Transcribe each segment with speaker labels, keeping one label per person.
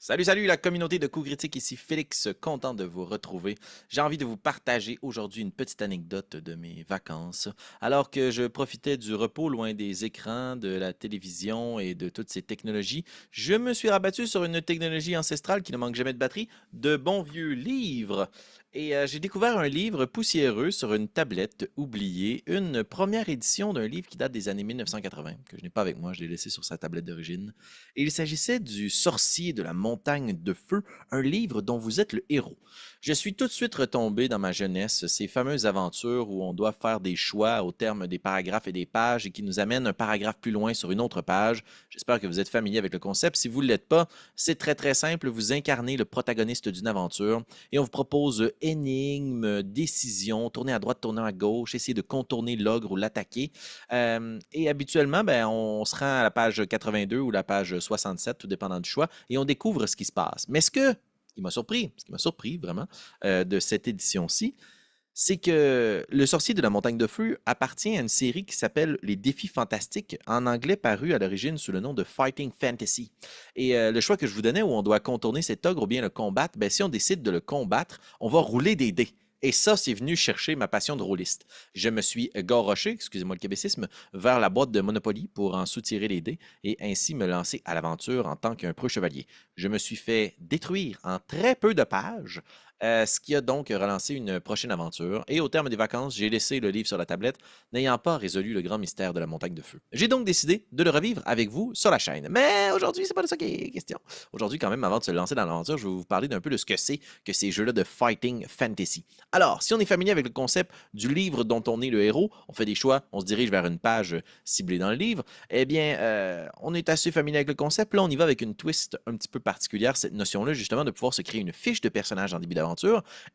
Speaker 1: Salut, salut la communauté de coups critiques, ici Félix, content de vous retrouver. J'ai envie de vous partager aujourd'hui une petite anecdote de mes vacances. Alors que je profitais du repos loin des écrans, de la télévision et de toutes ces technologies, je me suis rabattu sur une technologie ancestrale qui ne manque jamais de batterie, de bons vieux livres. Et j'ai découvert un livre poussiéreux sur une tablette oubliée, une première édition d'un livre qui date des années 1980, que je n'ai pas avec moi, je l'ai laissé sur sa tablette d'origine. Et il s'agissait du Sorcier de la montagne de feu, un livre dont vous êtes le héros. Je suis tout de suite retombé dans ma jeunesse, ces fameuses aventures où on doit faire des choix au terme des paragraphes et des pages et qui nous amènent un paragraphe plus loin sur une autre page. J'espère que vous êtes familier avec le concept. Si vous ne l'êtes pas, c'est très très simple. Vous incarnez le protagoniste d'une aventure et on vous propose énigmes, décisions, tourner à droite, tourner à gauche, essayer de contourner l'ogre ou l'attaquer. Et habituellement, ben, on se rend à la page 82 ou la page 67, tout dépendant du choix, et on découvre ce qui se passe. Mais ce qui m'a surpris vraiment de cette édition-ci, c'est que Le Sorcier de la Montagne de Feu appartient à une série qui s'appelle Les Défis Fantastiques, en anglais paru à l'origine sous le nom de Fighting Fantasy. Et le choix que je vous donnais où on doit contourner cet ogre ou bien le combattre, ben, si on décide de le combattre, on va rouler des dés. Et ça, c'est venu chercher ma passion de rôliste. Je me suis goroché, excusez-moi le québécisme, vers la boîte de Monopoly pour en soutirer les dés et ainsi me lancer à l'aventure en tant qu'un preux chevalier. Je me suis fait détruire en très peu de pages, ce qui a donc relancé une prochaine aventure. Et au terme des vacances, j'ai laissé le livre sur la tablette, n'ayant pas résolu le grand mystère de la montagne de feu. J'ai donc décidé de le revivre avec vous sur la chaîne. Mais aujourd'hui, c'est pas de ça qui est question. Aujourd'hui, quand même, avant de se lancer dans l'aventure, je vais vous parler d'un peu de ce que c'est que ces jeux-là de fighting fantasy. Alors, si on est familier avec le concept du livre dont on est le héros, on fait des choix, on se dirige vers une page ciblée dans le livre, eh bien, on est assez familier avec le concept. Là, on y va avec une twist un petit peu particulière, cette notion-là, justement, de pouvoir se créer une fiche de personnage en début d'aventure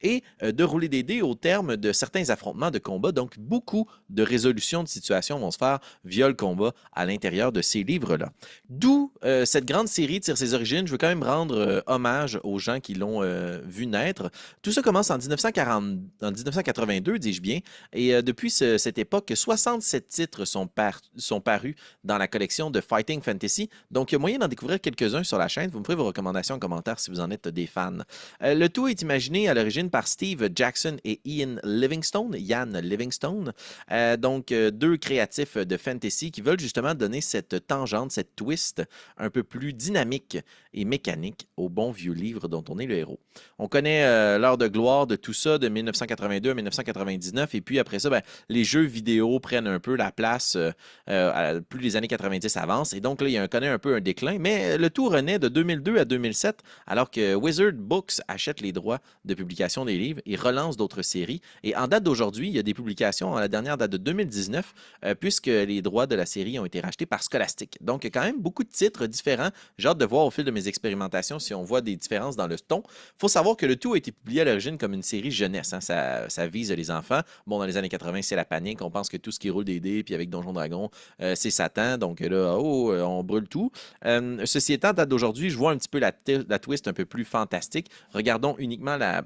Speaker 1: et de rouler des dés au terme de certains affrontements de combat. Donc, beaucoup de résolutions de situations vont se faire via le combat à l'intérieur de ces livres-là. D'où cette grande série tire ses origines. Je veux quand même rendre hommage aux gens qui l'ont vu naître. Tout ça commence en 1982, dis-je bien, et depuis cette époque, 67 titres sont parus dans la collection de Fighting Fantasy, donc il y a moyen d'en découvrir quelques-uns sur la chaîne. Vous me ferez vos recommandations en commentaire si vous en êtes des fans. Le tout est imaginé à l'origine par Steve Jackson et Ian Livingstone, donc deux créatifs de fantasy qui veulent justement donner cette tangente, cette twist un peu plus dynamique et mécanique au bon vieux livre dont on est le héros. On connaît l'heure de gloire de tout ça de 1982 à 1999 et puis après ça, ben, les jeux vidéo prennent un peu la place plus les années 90 avancent et donc là, connaît un peu un déclin, mais le tout renaît de 2002 à 2007 alors que Wizard Books achète les droits de publication des livres et relance d'autres séries. Et en date d'aujourd'hui, il y a des publications, la dernière date de 2019, puisque les droits de la série ont été rachetés par Scholastic. Donc, il y a quand même beaucoup de titres différents. J'ai hâte de voir au fil de mes expérimentations si on voit des différences dans le ton. Il faut savoir que le tout a été publié à l'origine comme une série jeunesse. Hein. Ça vise les enfants. Bon, dans les années 80, c'est la panique. On pense que tout ce qui roule des dés, puis avec Donjon Dragon, c'est Satan. Donc là, oh, on brûle tout. Ceci étant, date d'aujourd'hui, je vois un petit peu la twist un peu plus fantastique. Regardons uniquement la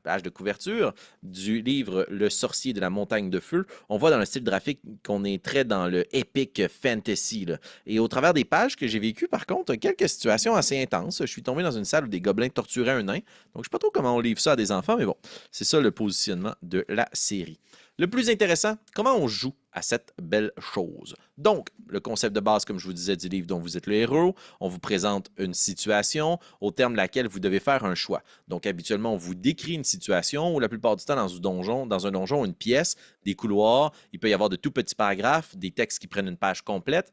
Speaker 1: page de couverture du livre Le Sorcier de la Montagne de Feu. On voit dans le style graphique qu'on est très dans le epic fantasy. Là. Et au travers des pages que j'ai vécues, par contre, quelques situations assez intenses. Je suis tombé dans une salle où des gobelins torturaient un nain. Donc, je ne sais pas trop comment on livre ça à des enfants, mais bon, c'est ça le positionnement de la série. Le plus intéressant, comment on joue à cette belle chose. Donc, le concept de base, comme je vous disais, du livre dont vous êtes le héros, on vous présente une situation au terme de laquelle vous devez faire un choix. Donc, habituellement, on vous décrit une situation, ou la plupart du temps dans un donjon, une pièce, des couloirs, il peut y avoir de tout petits paragraphes, des textes qui prennent une page complète.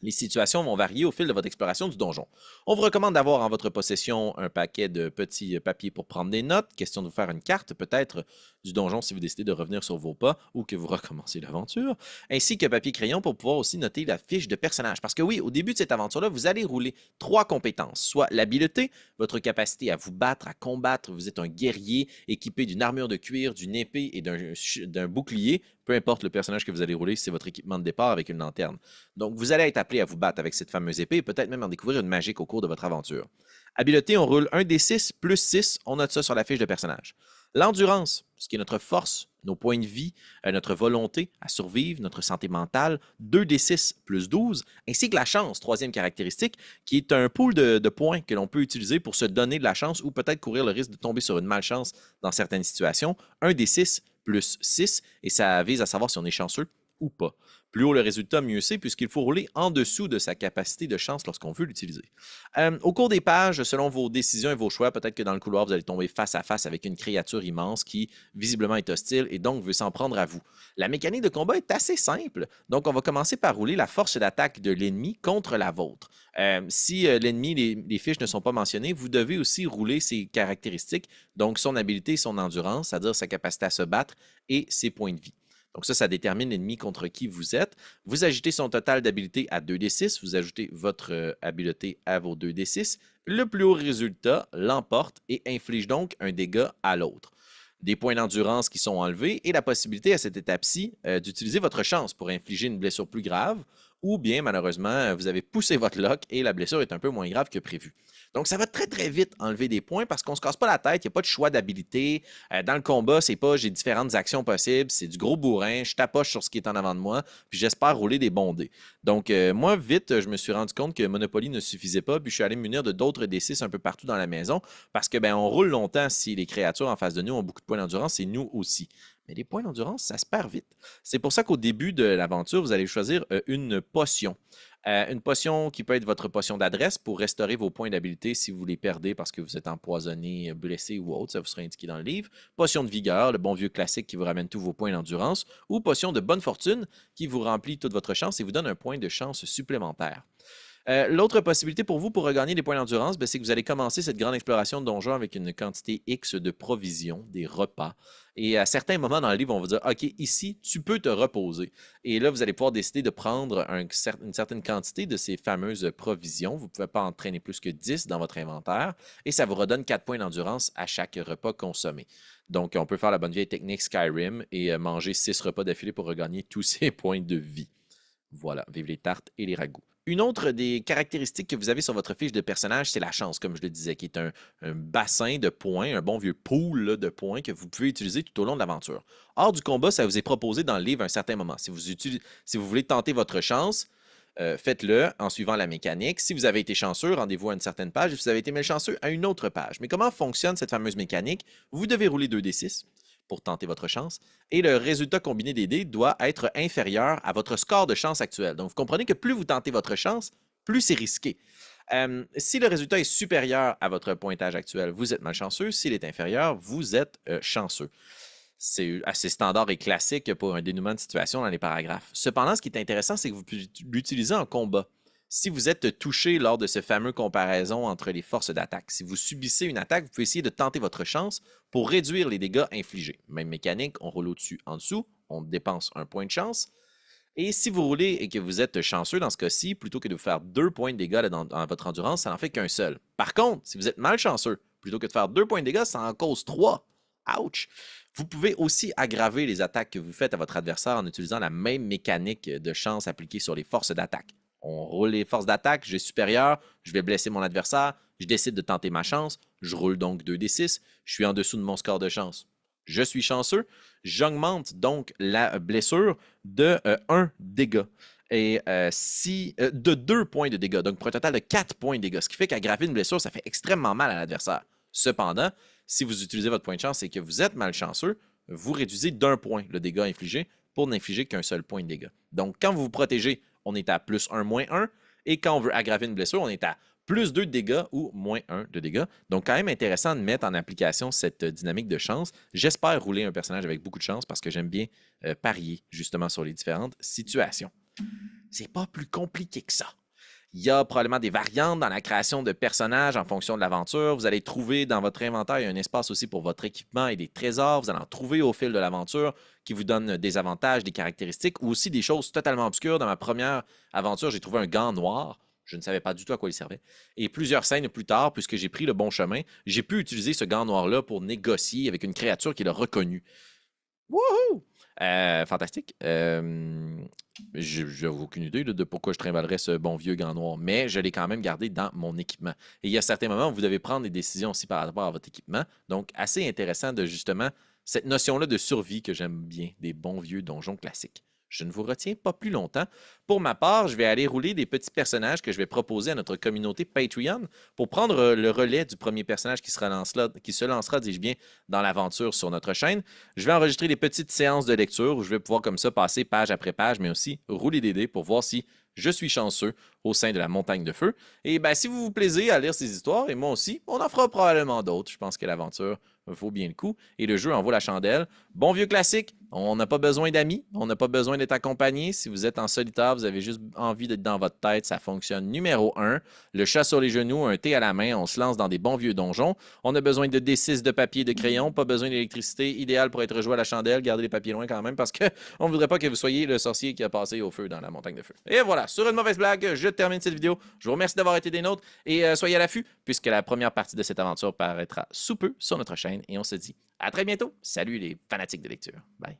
Speaker 1: Les situations vont varier au fil de votre exploration du donjon. On vous recommande d'avoir en votre possession un paquet de petits papiers pour prendre des notes, question de vous faire une carte peut-être du donjon si vous décidez de revenir sur vos pas ou que vous recommencez l'aventure, ainsi que papier-crayon pour pouvoir aussi noter la fiche de personnage. Parce que oui, au début de cette aventure-là, vous allez rouler 3 compétences, soit l'habileté, votre capacité à vous battre, à combattre, vous êtes un guerrier équipé d'une armure de cuir, d'une épée et d'un bouclier, peu importe le personnage que vous allez rouler, c'est votre équipement de départ avec une lanterne. Donc, vous allez être appelé à vous battre avec cette fameuse épée et peut-être même en découvrir une magique au cours de votre aventure. Habileté, on roule 1 d 6 plus 6, on note ça sur la fiche de personnage. L'endurance, ce qui est notre force, nos points de vie, notre volonté à survivre, notre santé mentale, 2d6 plus 12, ainsi que la chance, troisième caractéristique, qui est un pool de points que l'on peut utiliser pour se donner de la chance ou peut-être courir le risque de tomber sur une malchance dans certaines situations. 1d6 plus 6, et ça vise à savoir si on est chanceux ou pas. Plus haut le résultat, mieux c'est, puisqu'il faut rouler en dessous de sa capacité de chance lorsqu'on veut l'utiliser. Au cours des pages, selon vos décisions et vos choix, peut-être que dans le couloir, vous allez tomber face à face avec une créature immense qui, visiblement, est hostile et donc veut s'en prendre à vous. La mécanique de combat est assez simple, donc on va commencer par rouler la force d'attaque de l'ennemi contre la vôtre. Si l'ennemi, les fiches ne sont pas mentionnées, vous devez aussi rouler ses caractéristiques, donc son habilité et son endurance, c'est-à-dire sa capacité à se battre et ses points de vie. Donc ça détermine l'ennemi contre qui vous êtes. Vous ajoutez son total d'habileté à 2d6, vous ajoutez votre habileté à vos 2d6. Le plus haut résultat l'emporte et inflige donc un dégât à l'autre. Des points d'endurance qui sont enlevés et la possibilité à cette étape-ci d'utiliser votre chance pour infliger une blessure plus grave ou bien, malheureusement, vous avez poussé votre lock et la blessure est un peu moins grave que prévu. Donc, ça va très, très vite enlever des points parce qu'on ne se casse pas la tête, il n'y a pas de choix d'habilité. Dans le combat, c'est pas j'ai différentes actions possibles, c'est du gros bourrin, je tapoche sur ce qui est en avant de moi, puis j'espère rouler des bons dés. Donc, moi, vite, je me suis rendu compte que Monopoly ne suffisait pas, puis je suis allé me munir de d'autres D6 un peu partout dans la maison parce que, ben, on roule longtemps si les créatures en face de nous ont beaucoup de points d'endurance et nous aussi. Mais les points d'endurance, ça se perd vite. C'est pour ça qu'au début de l'aventure, vous allez choisir une potion. Une potion qui peut être votre potion d'adresse pour restaurer vos points d'habilité si vous les perdez parce que vous êtes empoisonné, blessé ou autre, ça vous sera indiqué dans le livre. Potion de vigueur, le bon vieux classique qui vous ramène tous vos points d'endurance. Ou potion de bonne fortune qui vous remplit toute votre chance et vous donne un point de chance supplémentaire. L'autre possibilité pour vous pour regagner des points d'endurance, ben, c'est que vous allez commencer cette grande exploration de donjon avec une quantité X de provisions, des repas. Et à certains moments dans le livre, on va dire OK, ici, tu peux te reposer. Et là, vous allez pouvoir décider de prendre une certaine quantité de ces fameuses provisions. Vous ne pouvez pas entraîner plus que 10 dans votre inventaire. Et ça vous redonne 4 points d'endurance à chaque repas consommé. Donc, on peut faire la bonne vieille technique Skyrim et manger 6 repas d'affilée pour regagner tous ces points de vie. Voilà, vive les tartes et les ragoûts. Une autre des caractéristiques que vous avez sur votre fiche de personnage, c'est la chance, comme je le disais, qui est un bassin de points, un bon vieux pool là, de points que vous pouvez utiliser tout au long de l'aventure. Hors du combat, ça vous est proposé dans le livre à un certain moment. Si vous voulez tenter votre chance, faites-le en suivant la mécanique. Si vous avez été chanceux, rendez-vous à une certaine page. Et si vous avez été malchanceux, à une autre page. Mais comment fonctionne cette fameuse mécanique? Vous devez rouler 2d6 pour tenter votre chance. Et le résultat combiné des dés doit être inférieur à votre score de chance actuel. Donc, vous comprenez que plus vous tentez votre chance, plus c'est risqué. Si le résultat est supérieur à votre pointage actuel, vous êtes malchanceux. S'il est inférieur, vous êtes chanceux. C'est assez standard et classique pour un dénouement de situation dans les paragraphes. Cependant, ce qui est intéressant, c'est que vous pouvez l'utiliser en combat. Si vous êtes touché lors de ce fameux comparaison entre les forces d'attaque, si vous subissez une attaque, vous pouvez essayer de tenter votre chance pour réduire les dégâts infligés. Même mécanique, on roule au-dessus, en dessous, on dépense un point de chance. Et si vous roulez et que vous êtes chanceux dans ce cas-ci, plutôt que de vous faire 2 points de dégâts dans votre endurance, ça n'en fait qu'un seul. Par contre, si vous êtes malchanceux, plutôt que de faire 2 points de dégâts, ça en cause 3. Ouch! Vous pouvez aussi aggraver les attaques que vous faites à votre adversaire en utilisant la même mécanique de chance appliquée sur les forces d'attaque. On roule les forces d'attaque, j'ai supérieur, je vais blesser mon adversaire, je décide de tenter ma chance, je roule donc 2d6, je suis en dessous de mon score de chance. Je suis chanceux, j'augmente donc la blessure de 1 dégât. Et de 2 points de dégâts, donc pour un total de 4 points de dégâts, ce qui fait qu'aggraver une blessure, ça fait extrêmement mal à l'adversaire. Cependant, si vous utilisez votre point de chance et que vous êtes malchanceux, vous réduisez d'1 point le dégât infligé pour n'infliger qu'un seul point de dégâts. Donc, quand vous vous protégez, on est à plus 1, moins 1. Et quand on veut aggraver une blessure, on est à plus 2 de dégâts ou moins 1 de dégâts. Donc, quand même intéressant de mettre en application cette dynamique de chance. J'espère rouler un personnage avec beaucoup de chance parce que j'aime bien parier justement sur les différentes situations. C'est pas plus compliqué que ça. Il y a probablement des variantes dans la création de personnages en fonction de l'aventure. Vous allez trouver dans votre inventaire, il y a un espace aussi pour votre équipement et des trésors. Vous allez en trouver au fil de l'aventure qui vous donnent des avantages, des caractéristiques ou aussi des choses totalement obscures. Dans ma première aventure, j'ai trouvé un gant noir. Je ne savais pas du tout à quoi il servait. Et plusieurs scènes plus tard, puisque j'ai pris le bon chemin, j'ai pu utiliser ce gant noir-là pour négocier avec une créature qui l'a reconnu. Wouhou! Fantastique. Je n'ai aucune idée de pourquoi je trimballerais ce bon vieux gant noir, mais je l'ai quand même gardé dans mon équipement. Et il y a certains moments où vous devez prendre des décisions aussi par rapport à votre équipement. Donc, assez intéressant de justement cette notion-là de survie que j'aime bien, des bons vieux donjons classiques. Je ne vous retiens pas plus longtemps. Pour ma part, je vais aller rouler des petits personnages que je vais proposer à notre communauté Patreon pour prendre le relais du premier personnage qui se lancera, dis-je bien, dans l'aventure sur notre chaîne. Je vais enregistrer des petites séances de lecture où je vais pouvoir comme ça passer page après page, mais aussi rouler des dés pour voir si je suis chanceux au sein de la montagne de feu. Et ben, si vous vous plaisez à lire ces histoires, et moi aussi, on en fera probablement d'autres. Je pense que l'aventure vaut bien le coup et le jeu en vaut la chandelle. Bon vieux classique, on n'a pas besoin d'amis, on n'a pas besoin d'être accompagné. Si vous êtes en solitaire, vous avez juste envie d'être dans votre tête, ça fonctionne. Numéro 1, le chat sur les genoux, un thé à la main, on se lance dans des bons vieux donjons. On a besoin de D6 de papier et de crayon, pas besoin d'électricité, idéal pour être joué à la chandelle. Gardez les papiers loin quand même parce qu'on ne voudrait pas que vous soyez le sorcier qui a passé au feu dans la montagne de feu. Et voilà, sur une mauvaise blague, je termine cette vidéo. Je vous remercie d'avoir été des nôtres et soyez à l'affût puisque la première partie de cette aventure paraîtra sous peu sur notre chaîne et on se dit à très bientôt. Salut les fanatiques de lecture. Bye.